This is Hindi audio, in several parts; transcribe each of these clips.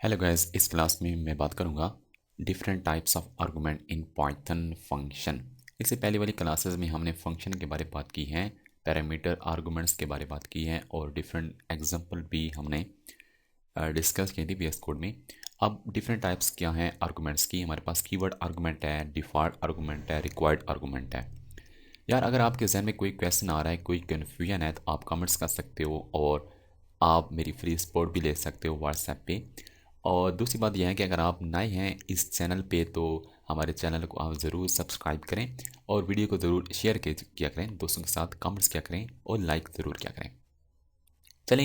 हेलो गाइस, इस क्लास में मैं बात करूंगा different types of argument in Python function. इससे पहले वाली क्लासेस में हमने फंक्शन के बारे में बात की है, पैरामीटर आर्गुमेंट्स के बारे में बात की है और डिफरेंट एग्जांपल भी हमने डिस्कस की थी वीएस कोड में। अब डिफरेंट टाइप्स क्या हैं आर्गुमेंट्स की? हमारे पास कीवर्ड आर्गुमेंट है, डिफ़ॉल्ट आर्गुमेंट है, रिक्वायर्ड आर्गुमेंट है। यार अगर आपके जहन में कोई क्वेश्चन आ रहा है, कोई कन्फ्यूजन है, तो आप कमेंट्स कर सकते हो और आप मेरी फ्री सपोर्ट भी ले सकते हो व्हाट्सएप पे। और दूसरी बात यह है कि अगर आप नए हैं इस चैनल पे तो हमारे चैनल को आप ज़रूर सब्सक्राइब करें और वीडियो को ज़रूर शेयर किया करें दोस्तों के साथ, कमेंट्स किया करें और लाइक ज़रूर किया करें। चलें,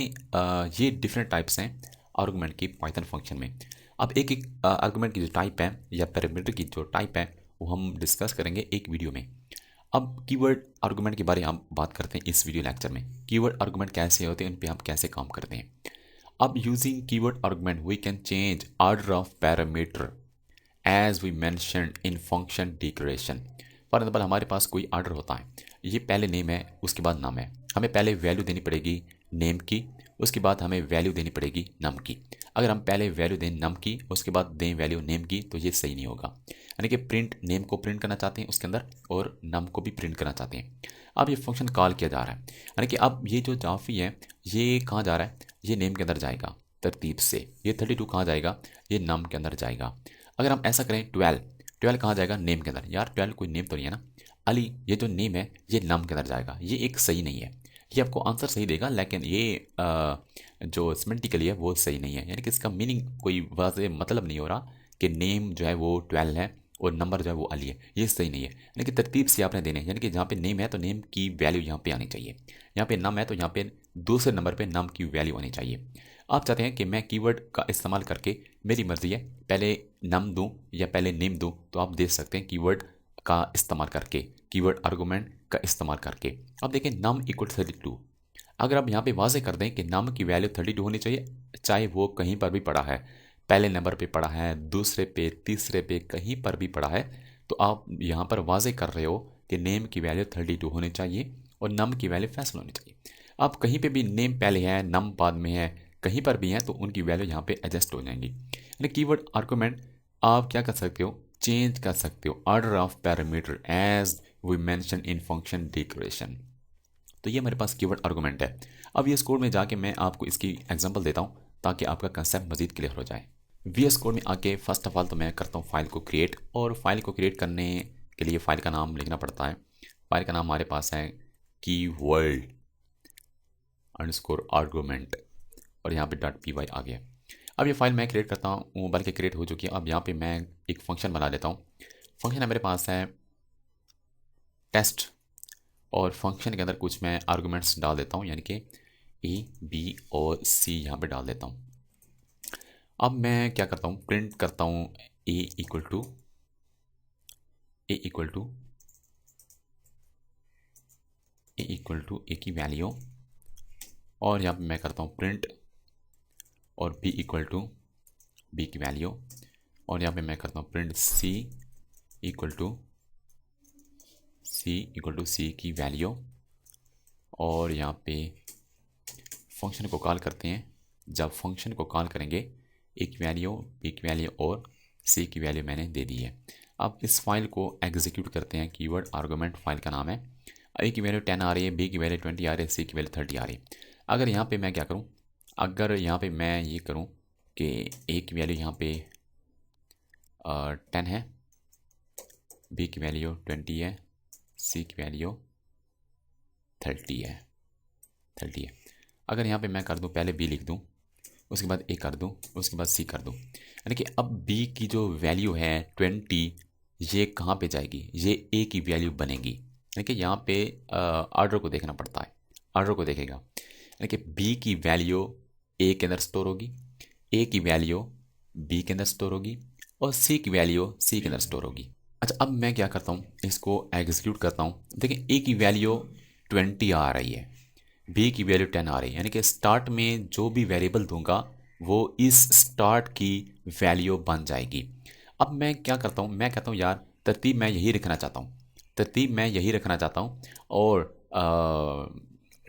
ये डिफरेंट टाइप्स हैं आर्गुमेंट की पाइथन फंक्शन में। अब एक एक आर्गुमेंट की जो टाइप है या पैरामीटर की जो टाइप है वो हम डिस्कस करेंगे एक वीडियो में। अब कीवर्ड आर्गुमेंट के बारे में हम बात करते हैं इस वीडियो लेक्चर में। कीवर्ड आर्गुमेंट कैसे होते हैं, उन पे हम कैसे काम करते हैं। अब using keyword argument we can change order of parameter as we mentioned in function declaration. For example हमारे पास कोई ऑर्डर होता है, ये पहले नेम है उसके बाद नाम है, हमें पहले वैल्यू देनी पड़ेगी नेम की, उसके बाद हमें वैल्यू देनी पड़ेगी नम की। अगर हम पहले वैल्यू दें नम की उसके बाद दें वैल्यू नेम की तो ये सही नहीं होगा। यानी कि प्रिंट नेम को प्रिंट करना चाहते हैं उसके अंदर और नम को भी प्रिंट करना चाहते हैं। अब ये फंक्शन कॉल किया जा रहा है, यानी कि अब ये जो जाफी है ये कहाँ जा रहा है, ये नेम के अंदर जाएगा तरतीब से। ये 32 कहाँ जाएगा, ये नम के अंदर जाएगा। अगर हम ऐसा करें 12, 12 कहाँ जाएगा नेम के अंदर। यार 12 कोई नेम तो नहीं है ना। अली ये जो नेम है ये नम के अंदर जाएगा, ये एक सही नहीं है। ये आपको आंसर सही देगा लेकिन ये जो सिमेंटिकली है वो सही नहीं है, यानी कि इसका मीनिंग कोई वाज़ेह मतलब नहीं हो रहा कि नेम जो है वो 12 है और नंबर जो है वो अली है। ये सही नहीं है, यानी कि तरतीब से आपने देने हैं। यानी कि जहाँ पे नेम है तो नेम की वैल्यू यहाँ पे आनी चाहिए, यहाँ पे नम है तो यहाँ पे दूसरे नंबर पे नम की वैल्यू आनी चाहिए। आप चाहते हैं कि मैं कीवर्ड का इस्तेमाल करके, मेरी मर्जी है, पहले नम दूं या पहले नेम दूं, तो आप देख सकते हैं कीवर्ड का इस्तेमाल करके, कीवर्ड आर्गुमेंट का इस्तेमाल करके। अब देखें नम इक्वल 32। अगर आप यहाँ पे वाजे कर दें कि नम की वैल्यू 32 होनी चाहिए, चाहे वो कहीं पर भी पड़ा है, पहले नंबर पे पड़ा है, दूसरे पे, तीसरे पे, कहीं पर भी पड़ा है, तो आप यहाँ पर वाजे कर रहे हो कि नेम की वैल्यू 32 होनी चाहिए और नम की वैल्यू फैसल होनी चाहिए। आप कहीं पे भी नेम पहले है नम बाद में है, कहीं पर भी है, तो उनकी वैल्यू यहाँ पे एडजस्ट हो जाएंगी। यानी कीवर्ड आर्गुमेंट आप क्या कर सकते हो, चेंज कर सकते हो order of parameter as we mention in function declaration. तो ये मेरे पास कीवर्ड आर्गुमेंट है। अब वी कोड में जाके मैं आपको इसकी एग्जांपल देता हूँ ताकि आपका कंसेप्ट मजीद क्लियर हो जाए। वी कोड में आके फर्स्ट ऑफ ऑल तो मैं करता हूँ फाइल को क्रिएट, और फाइल को क्रिएट करने के लिए फाइल का नाम लिखना पड़ता है। फाइल का नाम हमारे पास है कीवर्ड अंडरस्कोर आर्गुमेंट और यहाँ पे डॉट py आ गया। अब ये फाइल मैं क्रिएट करता हूँ, बल्कि क्रिएट हो चुकी है। अब यहाँ पे मैं एक फंक्शन बना लेता हूँ। फंक्शन है मेरे पास है टेस्ट, और फंक्शन के अंदर कुछ मैं आर्गुमेंट्स डाल देता हूँ, यानी कि ए बी और सी यहाँ पे डाल देता हूँ। अब मैं क्या करता हूँ, प्रिंट करता हूँ A equal to A equal to A equal to A की वैल्यू, और यहाँ पे मैं करता हूँ प्रिंट और बी इक्वल टू बी की वैल्यू, और यहाँ पे मैं करता हूँ प्रिंट सी इक्वल टू सी की वैल्यू। और यहाँ पे फंक्शन को कॉल करते हैं। जब फंक्शन को कॉल करेंगे एक वैल्यू, बी की वैल्यू और सी की वैल्यू मैंने दे दी है। अब इस फाइल को एग्जीक्यूट करते हैं। कीवर्ड आर्गुमेंट फाइल का नाम है। ए की वैल्यू 10 आ रही है, बी की वैल्यू 20 आ रही है, सी की वैल्यू 30 आ रही है। अगर यहाँ पे मैं क्या करूँ, अगर यहाँ पे मैं ये करूँ कि ए की वैल्यू यहाँ पे 10 है, बी की वैल्यू 20 है, सी की वैल्यू 30 है, 30 है। अगर यहाँ पे मैं कर दूँ, पहले बी लिख दूँ, उसके बाद ए कर दूँ, उसके बाद सी कर दूँ, यानी कि अब बी की जो वैल्यू है 20, ये कहाँ पे जाएगी, ये ए की वैल्यू बनेगी। यानी कि यहाँ पे ऑर्डर को देखना पड़ता है, ऑर्डर को देखेगा। यानी कि बी की वैल्यू ए के अंदर स्टोर होगी, ए की वैल्यू बी के अंदर स्टोर होगी और सी की वैल्यू सी के अंदर स्टोर होगी। अच्छा, अब मैं क्या करता हूँ, इसको एग्जीक्यूट करता हूँ। देखिए ए की वैल्यू 20 आ रही है, बी की वैल्यू 10 आ रही है, यानी कि स्टार्ट में जो भी वेरिएबल दूंगा वो इस स्टार्ट की वैल्यू बन जाएगी। अब मैं क्या करता हूँ, मैं कहता हूँ यार तरतीब मैं यही रखना चाहता हूँ, तरतीब मैं यही रखना चाहता हूँ, और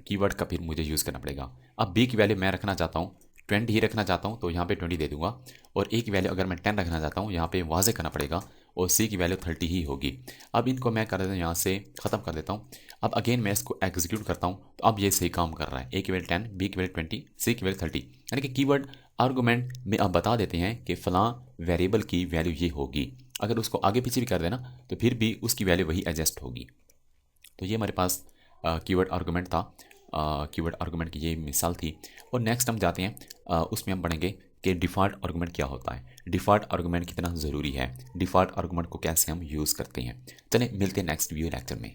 कीवर्ड का फिर मुझे यूज़ करना पड़ेगा। अब बी की वैल्यू मैं रखना चाहता हूँ 20 ही रखना चाहता हूँ तो यहाँ पे 20 दे दूंगा, और ए की वैल्यू अगर मैं 10 रखना चाहता हूँ यहाँ पे वाजे करना पड़ेगा, और सी की वैल्यू 30 ही होगी। अब इनको मैं कर देता हूँ यहाँ से ख़त्म कर देता हूँ। अब अगेन मैं इसको एग्जीक्यूट करता हूँ, तो अब ये सही काम कर रहा है। ए की वैल्यू 10, बी की वैल्यू 20, सी की वैल्यू 30, यानी कि कीवर्ड आर्गूमेंट में आप बता देते हैं कि फ़लाँ वेरिएबल की वैल्यू ये होगी। अगर उसको आगे पीछे भी कर देना तो फिर भी उसकी वैल्यू वही एडजस्ट होगी। तो ये हमारे पास कीवर्ड आर्गूमेंट था। कीवर्ड आर्गूमेंट की ये मिसाल थी। और नेक्स्ट हम जाते हैं, उसमें हम पढ़ेंगे कि डिफ़ॉल्ट आर्गूमेंट क्या होता है, डिफ़ॉल्ट आर्गूमेंट कितना ज़रूरी है, डिफ़ॉल्ट आर्गूमेंट को कैसे हम यूज़ करते हैं। चलें मिलते हैं नेक्स्ट वीडियो लेक्चर में।